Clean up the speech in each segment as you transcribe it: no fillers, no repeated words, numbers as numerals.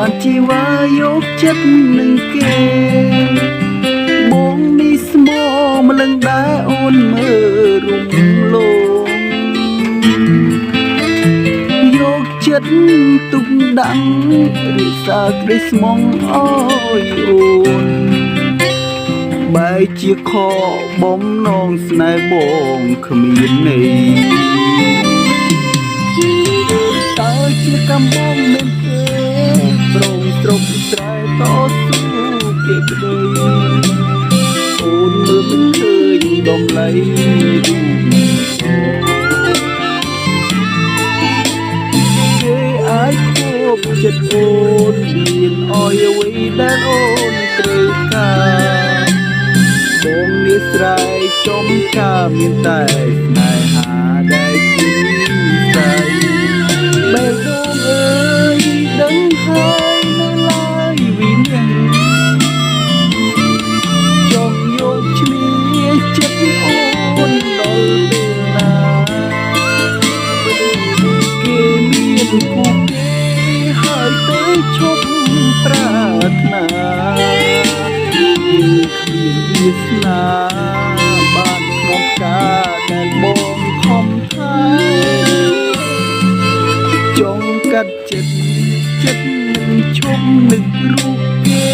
បានជីវ៉ាយកចិត្តនឹងគេបងនេះស្មោម្លឹងដែរអូនមើលរំលងយកចិត្តទុកដាក់រិសាក្ដីស្មងអើយអូនបែរជាខកបំណងស្នេហ៍បងគ្មានន័យតើជាកម្មបងមិនទេប្រងត្រប់ស្រែតស៊ូគេក្ដីអូនមើលមិនឃើញដំឡៃគេអាចគប់ចិត្តអូនមានអយអ្វីដែលអូនត្រូវការបងនេះស្រែកចំការមានតែស្នេហាដែលជានិស័យបែបដូងអើយដឹងហើយនៅឡើយវិញ្ញាណចង់យកឈ្នះចិត្តអូនដល់ពេលណាគេមានគូគេហើយទៅឈប់ប្រាថ្នាវាសនាបានក្នុងការដែលបងខំថាចង់កាត់ចិត្តនឹងឈប់នឹករូបគេ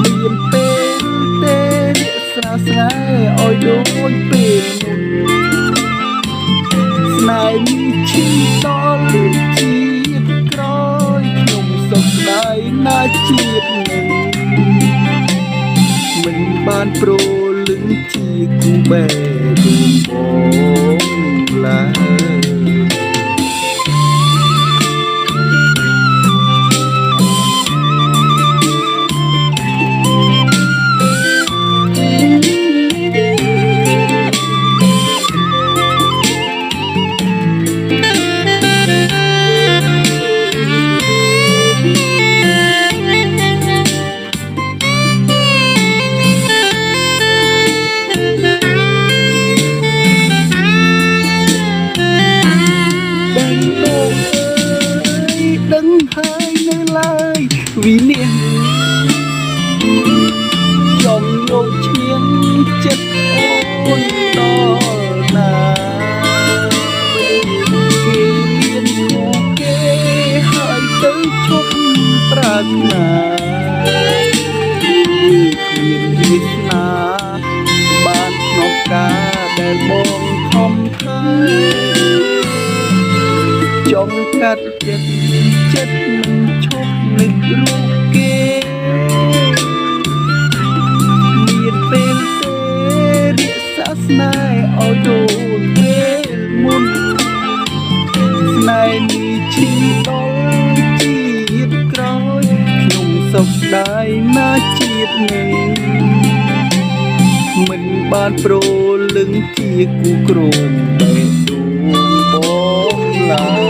មានពេលទេស្រាស្នេហ៍ឲ្យដូចពេលមុនស្នេហ៍នេះឈឺដល់ជាតិក្រោយខ្ញុំសុខស្ដាយណាជាតិនឹងមិនបានប្រលឹងជាគូបែរូបបងឡើយដឹងហើយនៅឡើយវិនាចង់យកឈ្នះចិត្តអូនដល់ណាគេមានគូគេហើយទៅឈប់ប្រាថ្នាមានវាសនាបានក្នុងការដែលបងខំធ្វើចង់កាត់ចិត្តមិនឈប់នឹករូបគេមានពេលទេរិសាស្នេហ៍ឲ្យដូនពេលមុនស្នេហ៍នេះឈឺដល់ជាតិក្រោយខ្ញុំសុខស្ដាយណាស់ជាតិនឹងមិនបានប្រលឹងជាគូក្រមបែបដួងបងឡើយ